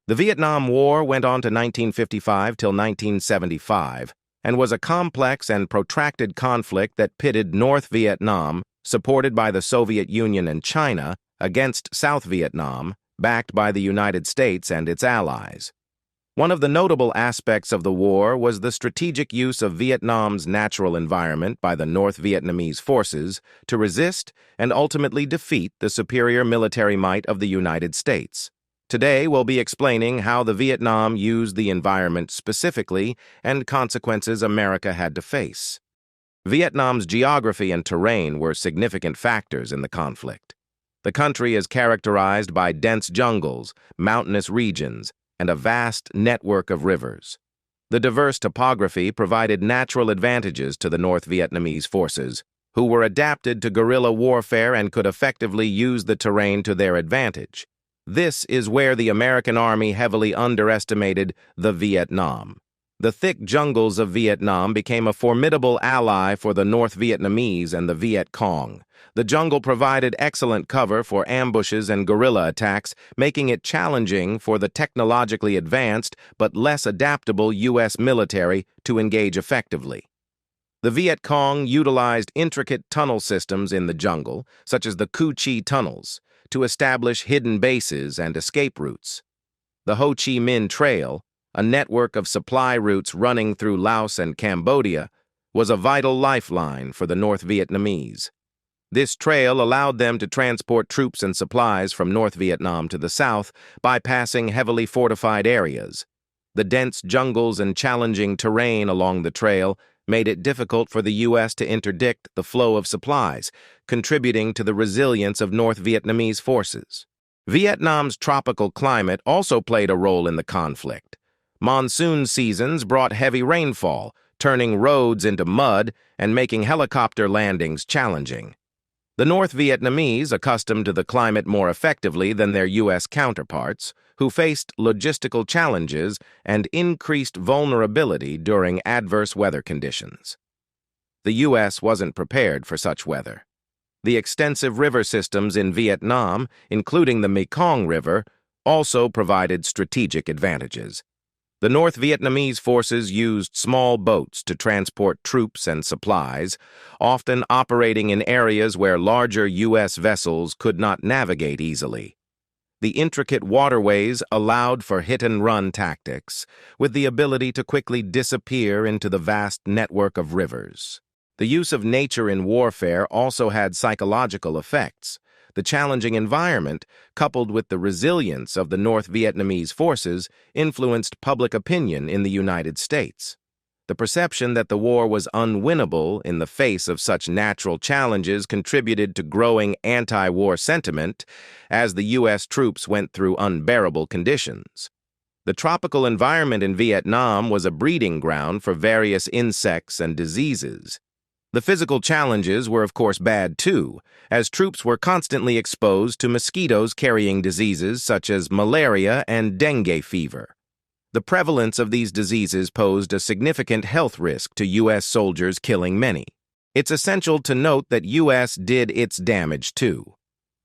The Vietnam War went on to 1955 till 1975 and was a complex and protracted conflict that pitted North Vietnam, supported by the Soviet Union and China, against South Vietnam, backed by the United States and its allies. One of the notable aspects of the war was the strategic use of Vietnam's natural environment by the North Vietnamese forces to resist and ultimately defeat the superior military might of the United States. Today, we'll be explaining how the Vietnam used the environment specifically and consequences America had to face. Vietnam's geography and terrain were significant factors in the conflict. The country is characterized by dense jungles, mountainous regions, and a vast network of rivers. The diverse topography provided natural advantages to the North Vietnamese forces, who were adapted to guerrilla warfare and could effectively use the terrain to their advantage. This is where the American Army heavily underestimated the Vietnam. The thick jungles of Vietnam became a formidable ally for the North Vietnamese and the Viet Cong. The jungle provided excellent cover for ambushes and guerrilla attacks, making it challenging for the technologically advanced but less adaptable U.S. military to engage effectively. The Viet Cong utilized intricate tunnel systems in the jungle, such as the Cu Chi tunnels, to establish hidden bases and escape routes. The Ho Chi Minh Trail, a network of supply routes running through Laos and Cambodia, was a vital lifeline for the North Vietnamese. This trail allowed them to transport troops and supplies from North Vietnam to the south, bypassing heavily fortified areas. The dense jungles and challenging terrain along the trail made it difficult for the U.S. to interdict the flow of supplies, contributing to the resilience of North Vietnamese forces. Vietnam's tropical climate also played a role in the conflict. Monsoon seasons brought heavy rainfall, turning roads into mud and making helicopter landings challenging. The North Vietnamese, accustomed to the climate more effectively than their U.S. counterparts, who faced logistical challenges and increased vulnerability during adverse weather conditions. The U.S. wasn't prepared for such weather. The extensive river systems in Vietnam, including the Mekong River, also provided strategic advantages. The North Vietnamese forces used small boats to transport troops and supplies, often operating in areas where larger U.S. vessels could not navigate easily. The intricate waterways allowed for hit-and-run tactics, with the ability to quickly disappear into the vast network of rivers. The use of nature in warfare also had psychological effects. The challenging environment, coupled with the resilience of the North Vietnamese forces, influenced public opinion in the United States. The perception that the war was unwinnable in the face of such natural challenges contributed to growing anti-war sentiment as the U.S. troops went through unbearable conditions. The tropical environment in Vietnam was a breeding ground for various insects and diseases. The physical challenges were of course bad too, as troops were constantly exposed to mosquitoes carrying diseases such as malaria and dengue fever. The prevalence of these diseases posed a significant health risk to U.S. soldiers, killing many. It's essential to note that U.S. did its damage too.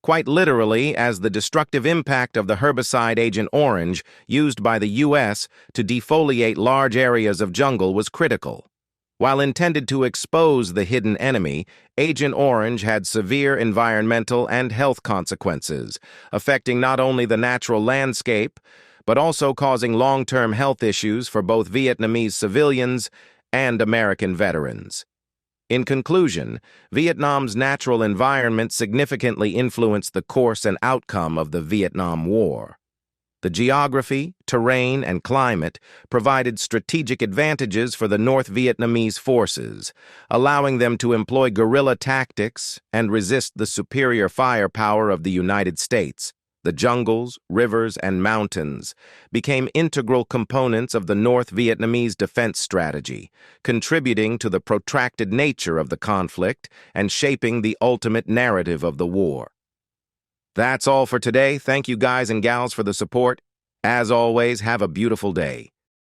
Quite literally, as the destructive impact of the herbicide Agent Orange used by the U.S. to defoliate large areas of jungle was critical. While intended to expose the hidden enemy, Agent Orange had severe environmental and health consequences, affecting not only the natural landscape, but also causing long-term health issues for both Vietnamese civilians and American veterans. In conclusion, Vietnam's natural environment significantly influenced the course and outcome of the Vietnam War. The geography, terrain, and climate provided strategic advantages for the North Vietnamese forces, allowing them to employ guerrilla tactics and resist the superior firepower of the United States. The jungles, rivers, and mountains became integral components of the North Vietnamese defense strategy, contributing to the protracted nature of the conflict and shaping the ultimate narrative of the war. That's all for today. Thank you guys and gals for the support. As always, have a beautiful day.